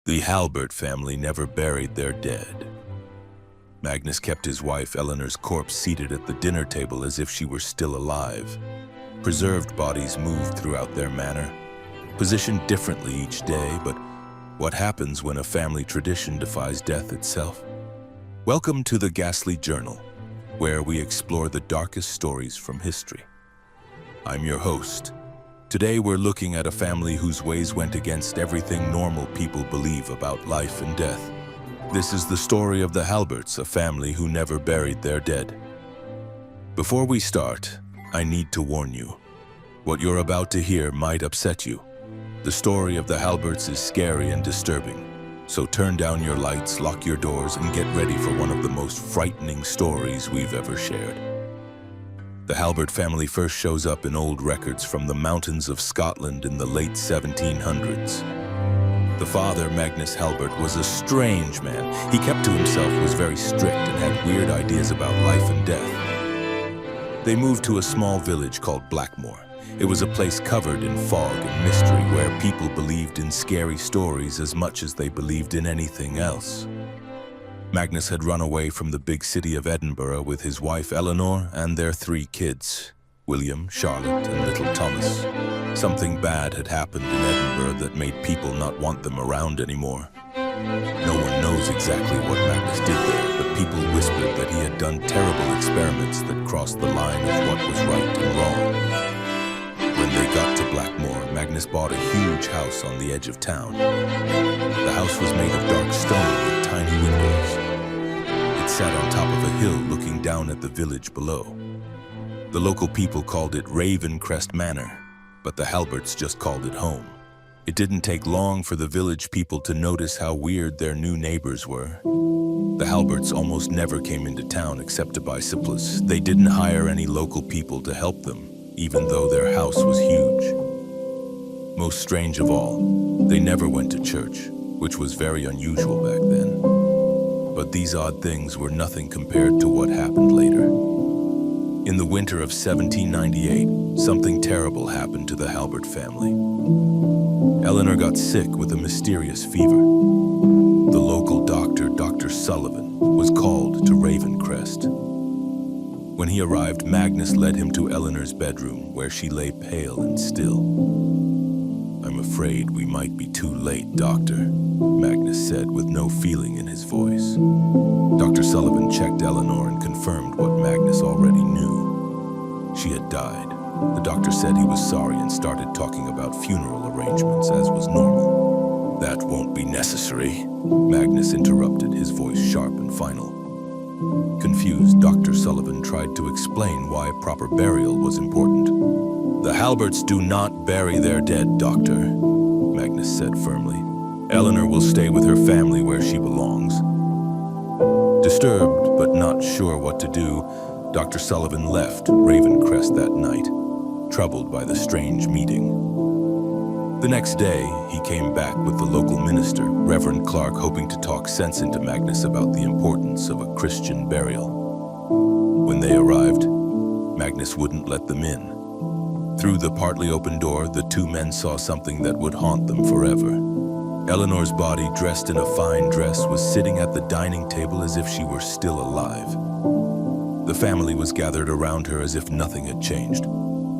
The Halbert family never buried their dead. Magnus kept his wife Eleanor's corpse seated at the dinner table as if she were still alive. Preserved bodies moved throughout their manor, positioned differently each day, but what happens when a family tradition defies death itself? Welcome to the Ghastly Journal, where we explore the darkest stories from history. I'm your host. Today we're looking at a family whose ways went against everything normal people believe about life and death. This is the story of the Halberts, a family who never buried their dead. Before we start, I need to warn you. What you're about to hear might upset you. The story of the Halberts is scary and disturbing, so turn down your lights, lock your doors, and get ready for one of the most frightening stories we've ever shared. The Halbert family first shows up in old records from the mountains of Scotland in the late 1700s. The father, Magnus Halbert, was a strange man. He kept to himself, was very strict, and had weird ideas about life and death. They moved to a small village called Blackmore. It was a place covered in fog and mystery where people believed in scary stories as much as they believed in anything else. Magnus had run away from the big city of Edinburgh with his wife Eleanor and their 3 kids, William, Charlotte, and little Thomas. Something bad had happened in Edinburgh that made people not want them around anymore. No one knows exactly what Magnus did there, but people whispered that he had done terrible experiments that crossed the line of what was right and wrong. When they got to Blackmore, Magnus bought a huge house on the edge of town. The house was made of dark stone with tiny windows. It sat on top of a hill looking down at the village below. The local people called it Ravencrest Manor, but the Halberts just called it home. It didn't take long for the village people to notice how weird their new neighbors were. The Halberts almost never came into town except to buy supplies. They didn't hire any local people to help them, even though their house was huge. Most strange of all, they never went to church, which was very unusual back then. But these odd things were nothing compared to what happened later. In the winter of 1798, something terrible happened to the Halbert family. Eleanor got sick with a mysterious fever. The local doctor, Dr. Sullivan, was called to Ravencrest. When he arrived, Magnus led him to Eleanor's bedroom, where she lay pale and still. "I'm afraid we might be too late, Doctor," Magnus said with no feeling in his voice. Dr. Sullivan checked Eleanor and confirmed what Magnus already knew. She had died. The doctor said he was sorry and started talking about funeral arrangements, as was normal. "That won't be necessary," Magnus interrupted, his voice sharp and final. Confused, Dr. Sullivan tried to explain why proper burial was important. "The Halberts do not bury their dead, Doctor," Magnus said firmly. "Eleanor will stay with her family where she belongs." Disturbed but not sure what to do, Dr. Sullivan left Ravencrest that night, troubled by the strange meeting. The next day, he came back with the local minister, Reverend Clark, hoping to talk sense into Magnus about the importance of a Christian burial. When they arrived, Magnus wouldn't let them in. Through the partly open door, the 2 men saw something that would haunt them forever. Eleanor's body, dressed in a fine dress, was sitting at the dining table as if she were still alive. The family was gathered around her as if nothing had changed.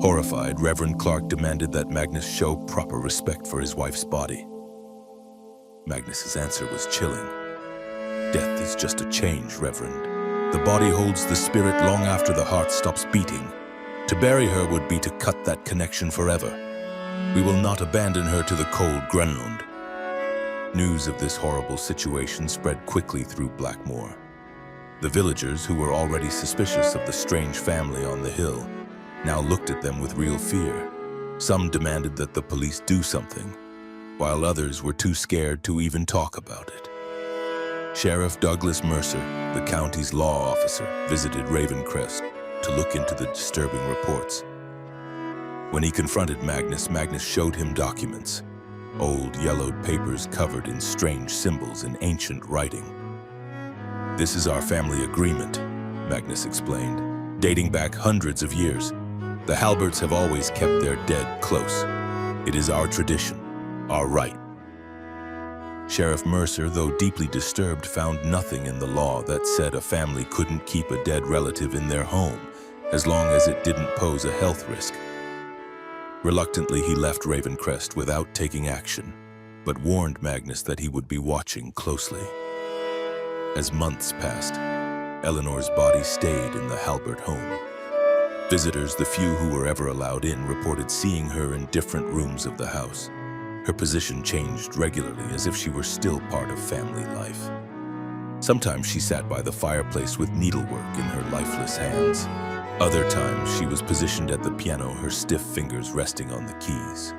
Horrified, Reverend Clark demanded that Magnus show proper respect for his wife's body. Magnus's answer was chilling. "Death is just a change, Reverend. The body holds the spirit long after the heart stops beating. To bury her would be to cut that connection forever. We will not abandon her to the cold Greenland." News of this horrible situation spread quickly through Blackmore. The villagers, who were already suspicious of the strange family on the hill, now looked at them with real fear. Some demanded that the police do something, while others were too scared to even talk about it. Sheriff Douglas Mercer, the county's law officer, visited Ravencrest to look into the disturbing reports. When he confronted Magnus, Magnus showed him documents, old yellowed papers covered in strange symbols in ancient writing. "This is our family agreement," Magnus explained, "dating back hundreds of years. The Halberts have always kept their dead close. It is our tradition, our right." Sheriff Mercer, though deeply disturbed, found nothing in the law that said a family couldn't keep a dead relative in their home as long as it didn't pose a health risk. Reluctantly, he left Ravencrest without taking action, but warned Magnus that he would be watching closely. As months passed, Eleanor's body stayed in the Halbert home. Visitors, the few who were ever allowed in, reported seeing her in different rooms of the house. Her position changed regularly, as if she were still part of family life. Sometimes she sat by the fireplace with needlework in her lifeless hands. Other times she was positioned at the piano, her stiff fingers resting on the keys.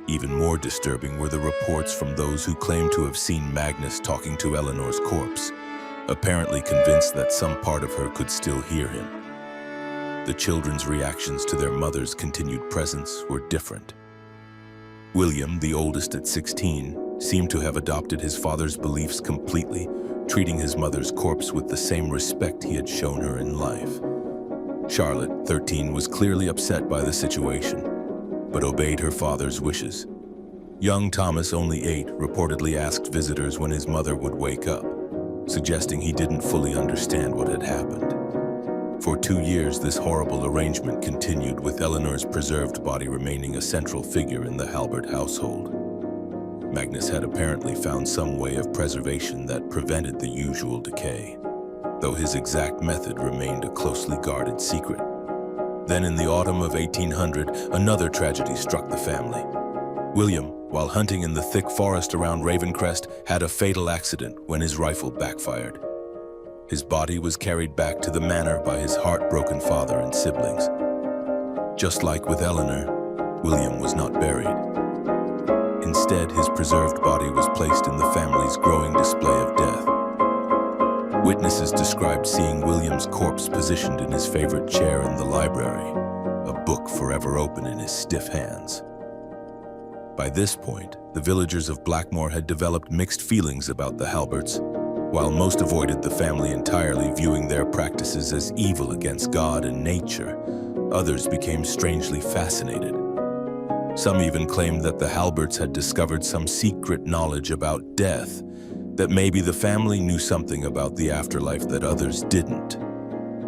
Even more disturbing were the reports from those who claimed to have seen Magnus talking to Eleanor's corpse, apparently convinced that some part of her could still hear him. The children's reactions to their mother's continued presence were different. William, the oldest at 16, seemed to have adopted his father's beliefs completely, treating his mother's corpse with the same respect he had shown her in life. Charlotte, 13, was clearly upset by the situation, but obeyed her father's wishes. Young Thomas, only 8, reportedly asked visitors when his mother would wake up, suggesting he didn't fully understand what had happened. For 2 years, this horrible arrangement continued, with Eleanor's preserved body remaining a central figure in the Halbert household. Magnus had apparently found some way of preservation that prevented the usual decay, though his exact method remained a closely guarded secret. Then in the autumn of 1800, another tragedy struck the family. William, while hunting in the thick forest around Ravencrest, had a fatal accident when his rifle backfired. His body was carried back to the manor by his heartbroken father and siblings. Just like with Eleanor, William was not buried. Instead, his preserved body was placed in the family's growing display of death. Witnesses described seeing William's corpse positioned in his favorite chair in the library, a book forever open in his stiff hands. By this point, the villagers of Blackmore had developed mixed feelings about the Halberts. While most avoided the family entirely, viewing their practices as evil against God and nature, others became strangely fascinated. Some even claimed that the Halberts had discovered some secret knowledge about death, that maybe the family knew something about the afterlife that others didn't.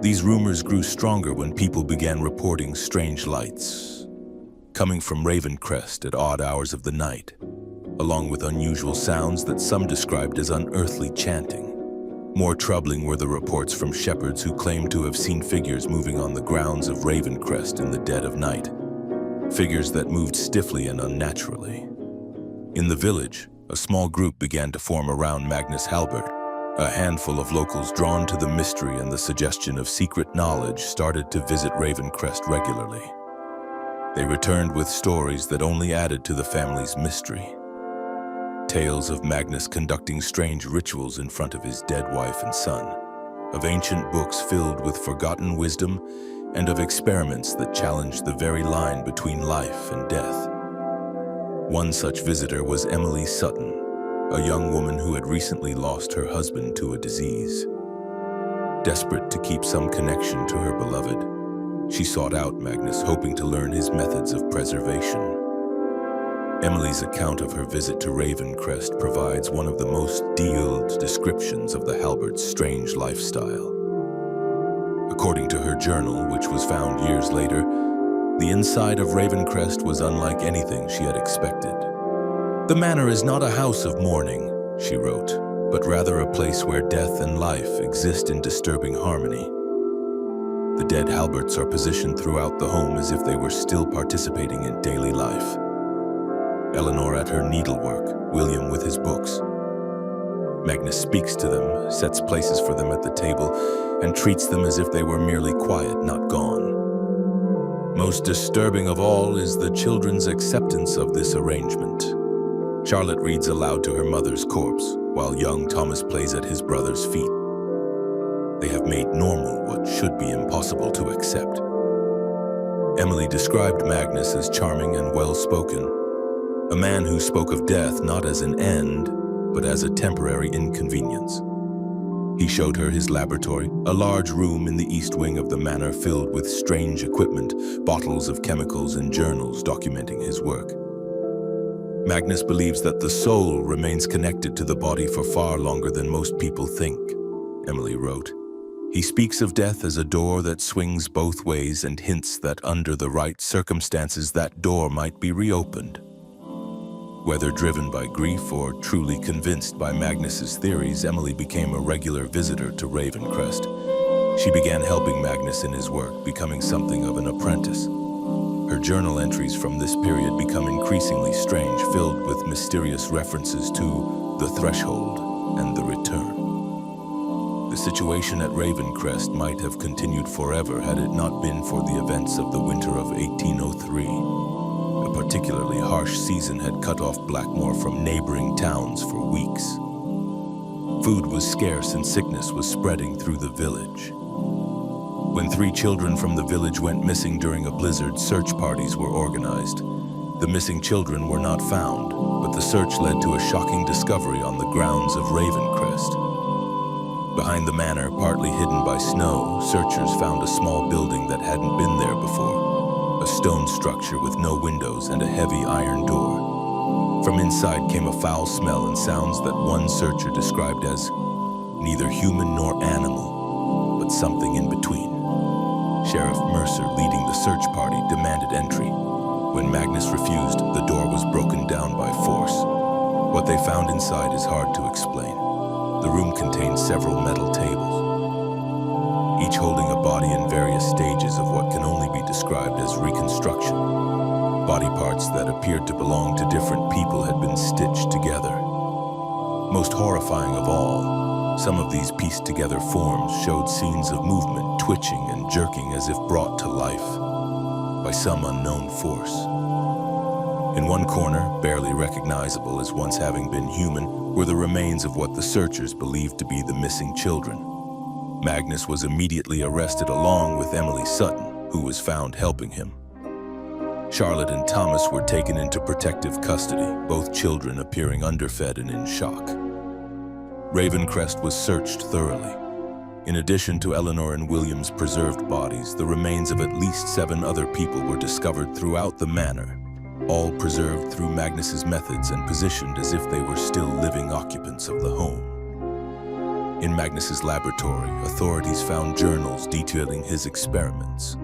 These rumors grew stronger when people began reporting strange lights, coming from Ravencrest at odd hours of the night, along with unusual sounds that some described as unearthly chanting. More troubling were the reports from shepherds who claimed to have seen figures moving on the grounds of Ravencrest in the dead of night, figures that moved stiffly and unnaturally. In the village, a small group began to form around Magnus Halbert. A handful of locals drawn to the mystery and the suggestion of secret knowledge started to visit Ravencrest regularly. They returned with stories that only added to the family's mystery. Tales of Magnus conducting strange rituals in front of his dead wife and son, of ancient books filled with forgotten wisdom, and of experiments that challenged the very line between life and death. One such visitor was Emily Sutton, a young woman who had recently lost her husband to a disease. Desperate to keep some connection to her beloved, she sought out Magnus, hoping to learn his methods of preservation. Emily's account of her visit to Ravencrest provides one of the most detailed descriptions of the Halberts' strange lifestyle. According to her journal, which was found years later, the inside of Ravencrest was unlike anything she had expected. "The manor is not a house of mourning," she wrote, "but rather a place where death and life exist in disturbing harmony. The dead Halberts are positioned throughout the home as if they were still participating in daily life. Eleanor at her needlework, William with his books. Magnus speaks to them, sets places for them at the table, and treats them as if they were merely quiet, not gone. Most disturbing of all is the children's acceptance of this arrangement." Charlotte reads aloud to her mother's corpse, while young Thomas plays at his brother's feet. They have made normal what should be impossible to accept. Emily described Magnus as charming and well-spoken, a man who spoke of death not as an end, but as a temporary inconvenience. He showed her his laboratory, a large room in the east wing of the manor filled with strange equipment, bottles of chemicals and journals documenting his work. Magnus believes that the soul remains connected to the body for far longer than most people think, Emily wrote. He speaks of death as a door that swings both ways and hints that under the right circumstances that door might be reopened. Whether driven by grief or truly convinced by Magnus's theories, Emily became a regular visitor to Ravencrest. She began helping Magnus in his work, becoming something of an apprentice. Her journal entries from this period become increasingly strange, filled with mysterious references to the threshold and the return. The situation at Ravencrest might have continued forever had it not been for the events of the winter of 1803. A particularly harsh season had cut off Blackmore from neighboring towns for weeks. Food was scarce and sickness was spreading through the village. When 3 children from the village went missing during a blizzard, search parties were organized. The missing children were not found, but the search led to a shocking discovery on the grounds of Ravencrest. Behind the manor, partly hidden by snow, searchers found a small building that hadn't been there before. A stone structure with no windows and a heavy iron door. From inside came a foul smell and sounds that one searcher described as neither human nor animal, but something in between. Sheriff Mercer, leading the search party, demanded entry. When Magnus refused, the door was broken down by force. What they found inside is hard to explain. The room contained several metal tables, each holding a body in various stages of what can only be described as reconstruction. Body parts that appeared to belong to different people had been stitched together. Most horrifying of all, some of these pieced-together forms showed scenes of movement, twitching and jerking as if brought to life by some unknown force. In one corner, barely recognizable as once having been human, were the remains of what the searchers believed to be the missing children. Magnus was immediately arrested along with Emily Sutton, who was found helping him. Charlotte and Thomas were taken into protective custody, both children appearing underfed and in shock. Ravencrest was searched thoroughly. In addition to Eleanor and William's preserved bodies, the remains of at least 7 other people were discovered throughout the manor, all preserved through Magnus's methods and positioned as if they were still living occupants of the home. In Magnus's laboratory, authorities found journals detailing his experiments,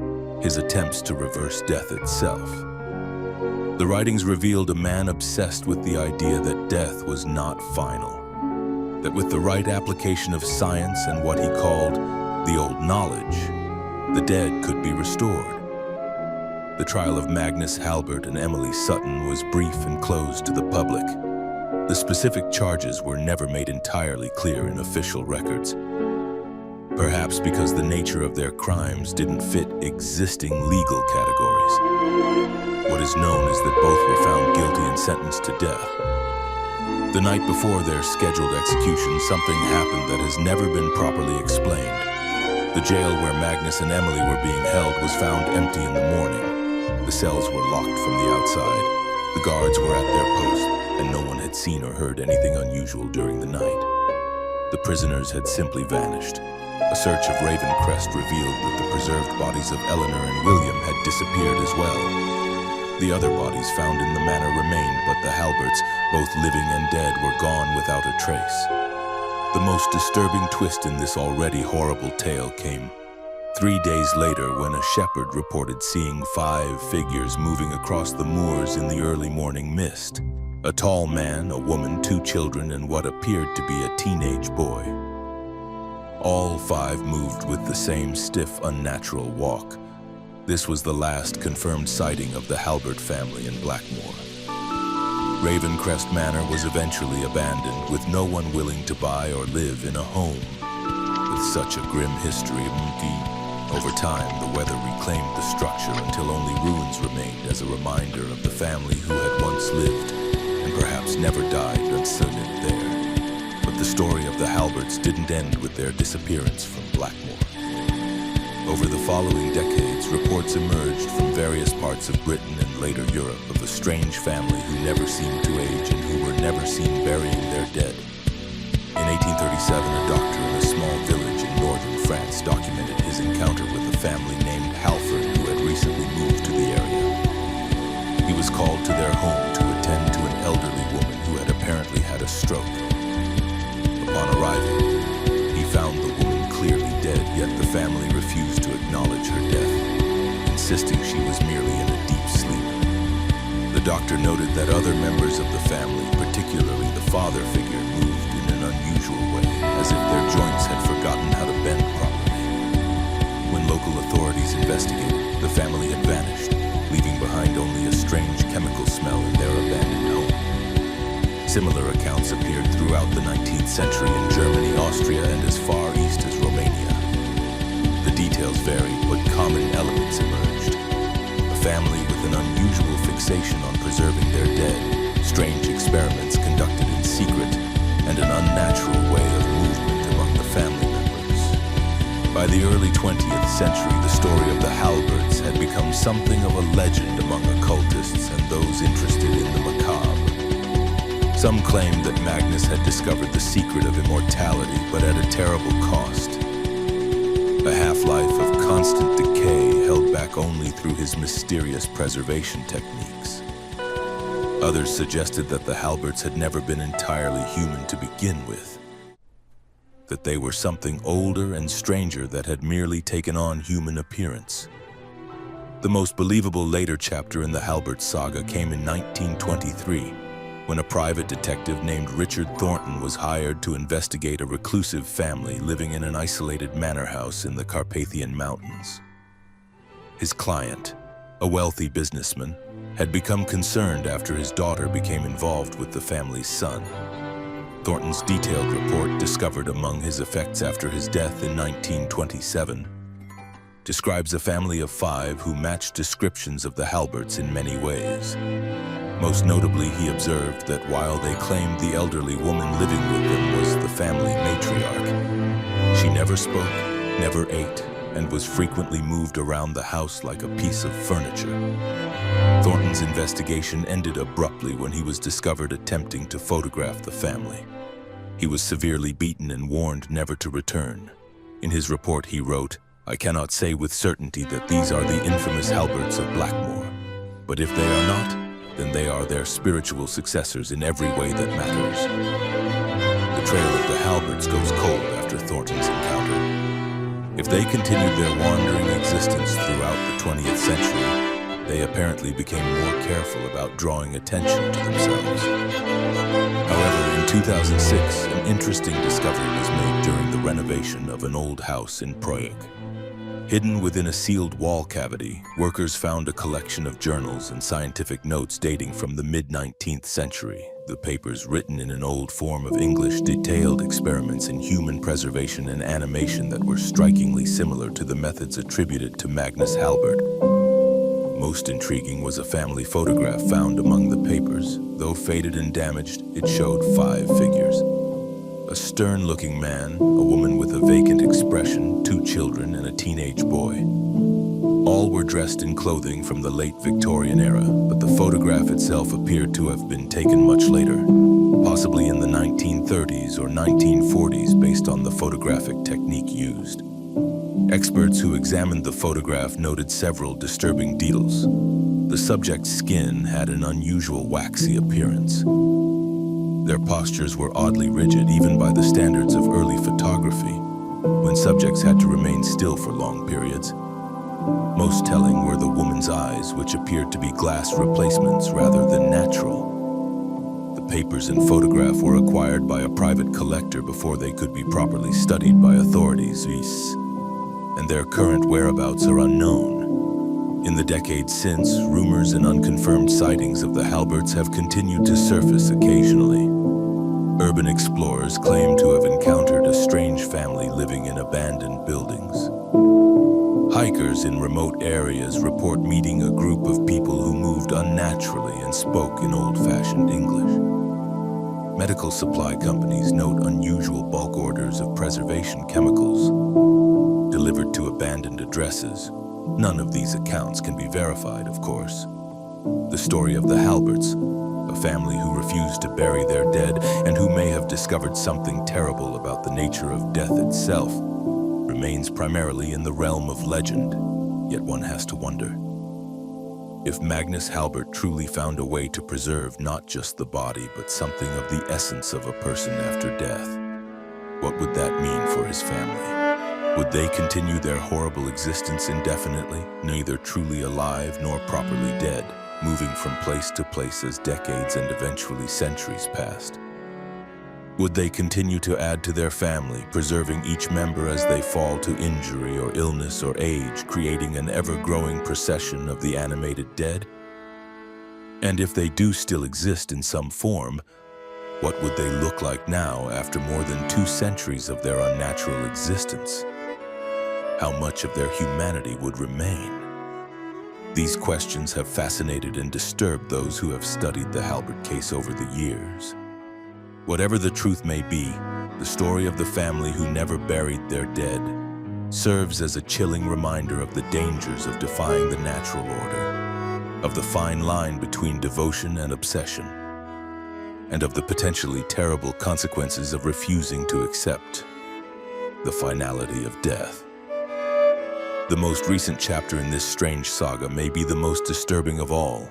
his attempts to reverse death itself. The writings revealed a man obsessed with the idea that death was not final, that with the right application of science and what he called the old knowledge, the dead could be restored. The trial of Magnus Halbert and Emily Sutton was brief and closed to the public. The specific charges were never made entirely clear in official records, perhaps because the nature of their crimes didn't fit existing legal categories. What is known is that both were found guilty and sentenced to death. The night before their scheduled execution, something happened that has never been properly explained. The jail where Magnus and Emily were being held was found empty in the morning. The cells were locked from the outside. The guards were at their post, and no one had seen or heard anything unusual during the night. The prisoners had simply vanished. A search of Ravencrest revealed that the preserved bodies of Eleanor and William had disappeared as well. The other bodies found in the manor remained, but the Halberts, both living and dead, were gone without a trace. The most disturbing twist in this already horrible tale came 3 days later when a shepherd reported seeing 5 figures moving across the moors in the early morning mist. A tall man, a woman, 2 children, and what appeared to be a teenage boy. All 5 moved with the same stiff, unnatural walk. This was the last confirmed sighting of the Halbert family in Blackmore. Ravencrest Manor was eventually abandoned, with no one willing to buy or live in a home with such a grim history. Over time, the weather reclaimed the structure until only ruins remained as a reminder of the family who had once lived and perhaps never died until there. But the story of the Halberts didn't end with their disappearance from Blackmore. Over the following decades, reports emerged from various parts of Britain and later Europe of a strange family who never seemed to age and who were never seen burying their dead. In 1837, a doctor in a small village in northern France documented his encounter with a family named Halford who had recently moved to the area. He was called to their home to attend to an elderly stroke. Upon arriving, he found the woman clearly dead, yet the family refused to acknowledge her death, insisting she was merely in a deep sleep. The doctor noted that other members of the family, particularly the father figure, moved in an unusual way, as if their joints had forgotten how to bend properly. When local authorities investigated, the family had vanished, leaving behind only a strange chemical smell in their abandoned home. Similar accounts appeared throughout the 19th century in Germany, Austria, and as far east as Romania. The details varied, but common elements emerged. A family with an unusual fixation on preserving their dead, strange experiments conducted in secret, and an unnatural way of movement among the family members. By the early 20th century, the story of the Halberts had become something of a legend among occultists and those interested in the macabre. Some claimed that Magnus had discovered the secret of immortality, but at a terrible cost. A half-life of constant decay held back only through his mysterious preservation techniques. Others suggested that the Halberts had never been entirely human to begin with, that they were something older and stranger that had merely taken on human appearance. The most believable later chapter in the Halbert saga came in 1923, when a private detective named Richard Thornton was hired to investigate a reclusive family living in an isolated manor house in the Carpathian Mountains. His client, a wealthy businessman, had become concerned after his daughter became involved with the family's son. Thornton's detailed report, discovered among his effects after his death in 1927, describes a family of 5 who matched descriptions of the Halberts in many ways. Most notably, he observed that while they claimed the elderly woman living with them was the family matriarch, she never spoke, never ate, and was frequently moved around the house like a piece of furniture. Thornton's investigation ended abruptly when he was discovered attempting to photograph the family. He was severely beaten and warned never to return. In his report, he wrote, "I cannot say with certainty that these are the infamous Halberts of Blackmore, but if they are not, then they are their spiritual successors in every way that matters." The trail of the Halberts goes cold after Thornton's encounter. If they continued their wandering existence throughout the 20th century, they apparently became more careful about drawing attention to themselves. However, in 2006, an interesting discovery was made during the renovation of an old house in Prague. Hidden within a sealed wall cavity, workers found a collection of journals and scientific notes dating from the mid-19th century. The papers, written in an old form of English, detailed experiments in human preservation and animation that were strikingly similar to the methods attributed to Magnus Halbert. Most intriguing was a family photograph found among the papers. Though faded and damaged, it showed 5 figures. A stern-looking man, a woman with a vacant expression, 2 children, and a teenage boy. All were dressed in clothing from the late Victorian era, but the photograph itself appeared to have been taken much later, possibly in the 1930s or 1940s based on the photographic technique used. Experts who examined the photograph noted several disturbing details. The subject's skin had an unusual waxy appearance. Their postures were oddly rigid, even by the standards of early photography, when subjects had to remain still for long periods. Most telling were the woman's eyes, which appeared to be glass replacements rather than natural. The papers and photograph were acquired by a private collector before they could be properly studied by authorities, and their current whereabouts are unknown. In the decades since, rumors and unconfirmed sightings of the Halberts have continued to surface occasionally. Urban explorers claim to have encountered a strange family living in abandoned buildings. Hikers in remote areas report meeting a group of people who moved unnaturally and spoke in old-fashioned English. Medical supply companies note unusual bulk orders of preservation chemicals delivered to abandoned addresses. None of these accounts can be verified, of course. The story of the Halberts, a family who refused to bury their dead and who may have discovered something terrible about the nature of death itself, remains primarily in the realm of legend, yet one has to wonder. If Magnus Halbert truly found a way to preserve not just the body, but something of the essence of a person after death, what would that mean for his family? Would they continue their horrible existence indefinitely, neither truly alive nor properly dead, moving from place to place as decades and eventually centuries passed? Would they continue to add to their family, preserving each member as they fall to injury or illness or age, creating an ever-growing procession of the animated dead? And if they do still exist in some form, what would they look like now after more than 2 centuries of their unnatural existence? How much of their humanity would remain? These questions have fascinated and disturbed those who have studied the Halbert case over the years. Whatever the truth may be, the story of the family who never buried their dead serves as a chilling reminder of the dangers of defying the natural order, of the fine line between devotion and obsession, and of the potentially terrible consequences of refusing to accept the finality of death. The most recent chapter in this strange saga may be the most disturbing of all.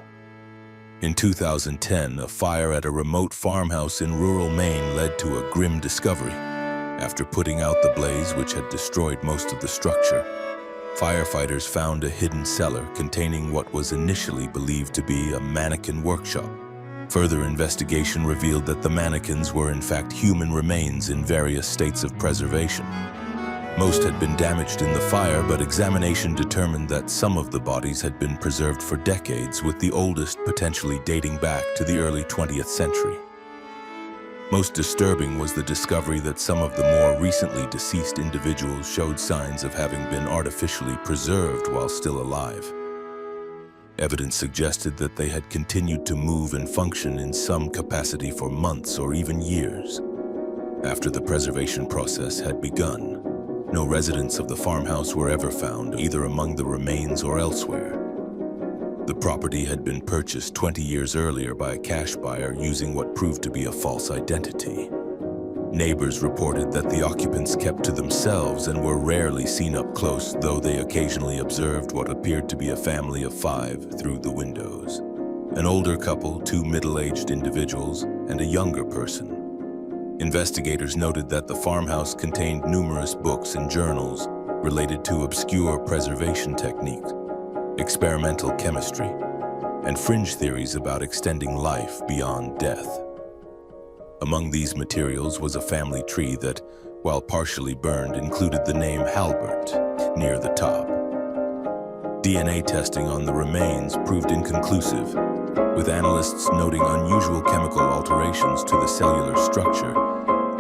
In 2010, a fire at a remote farmhouse in rural Maine led to a grim discovery. After putting out the blaze, which had destroyed most of the structure, firefighters found a hidden cellar containing what was initially believed to be a mannequin workshop. Further investigation revealed that the mannequins were in fact human remains in various states of preservation. Most had been damaged in the fire, but examination determined that some of the bodies had been preserved for decades, with the oldest potentially dating back to the early 20th century. Most disturbing was the discovery that some of the more recently deceased individuals showed signs of having been artificially preserved while still alive. Evidence suggested that they had continued to move and function in some capacity for months or even years after the preservation process had begun. No residents of the farmhouse were ever found, either among the remains or elsewhere. The property had been purchased 20 years earlier by a cash buyer using what proved to be a false identity. Neighbors reported that the occupants kept to themselves and were rarely seen up close, though they occasionally observed what appeared to be a family of 5 through the windows. An older couple, 2 middle-aged individuals, and a younger person. Investigators noted that the farmhouse contained numerous books and journals related to obscure preservation techniques, experimental chemistry, and fringe theories about extending life beyond death. Among these materials was a family tree that, while partially burned, included the name Halbert near the top. DNA testing on the remains proved inconclusive, with analysts noting unusual chemical alterations to the cellular structure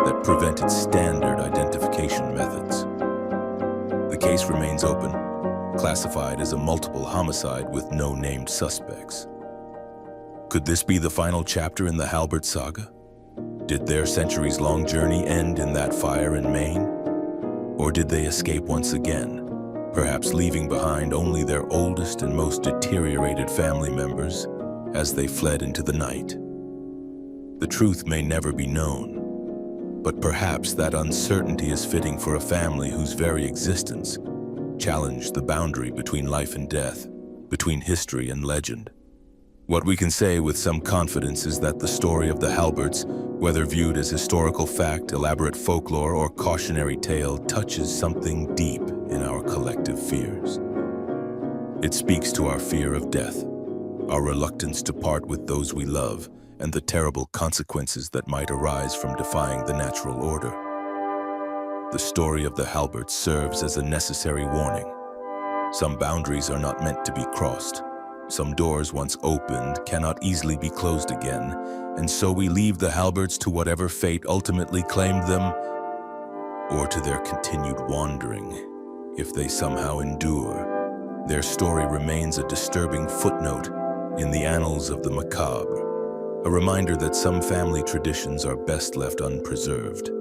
that prevented standard identification methods. The case remains open, classified as a multiple homicide with no named suspects. Could this be the final chapter in the Halbert saga? Did their centuries-long journey end in that fire in Maine? Or did they escape once again, perhaps leaving behind only their oldest and most deteriorated family members as they fled into the night? The truth may never be known, but perhaps that uncertainty is fitting for a family whose very existence challenged the boundary between life and death, between history and legend. What we can say with some confidence is that the story of the Halberts, whether viewed as historical fact, elaborate folklore, or cautionary tale, touches something deep in our collective fears. It speaks to our fear of death, our reluctance to part with those we love, and the terrible consequences that might arise from defying the natural order. The story of the Halberts serves as a necessary warning. Some boundaries are not meant to be crossed. Some doors once opened cannot easily be closed again, and so we leave the Halberts to whatever fate ultimately claimed them, or to their continued wandering, if they somehow endure. Their story remains a disturbing footnote in the annals of the macabre, a reminder that some family traditions are best left unpreserved.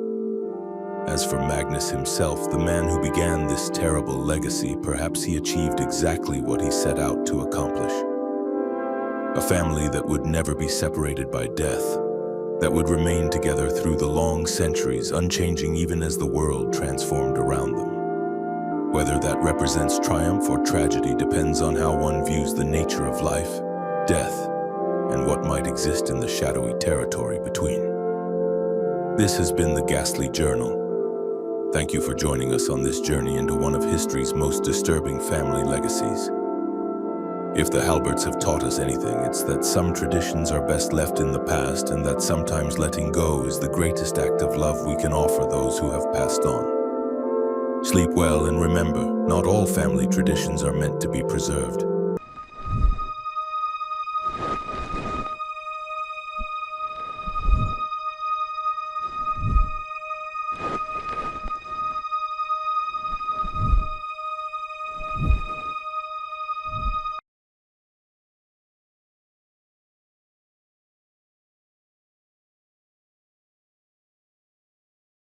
As for Magnus himself, the man who began this terrible legacy, perhaps he achieved exactly what he set out to accomplish. A family that would never be separated by death, that would remain together through the long centuries, unchanging even as the world transformed around them. Whether that represents triumph or tragedy depends on how one views the nature of life, death, and what might exist in the shadowy territory between. This has been the Ghastly Journal. Thank you for joining us on this journey into one of history's most disturbing family legacies. If the Halberts have taught us anything, it's that some traditions are best left in the past and that sometimes letting go is the greatest act of love we can offer those who have passed on. Sleep well and remember, not all family traditions are meant to be preserved.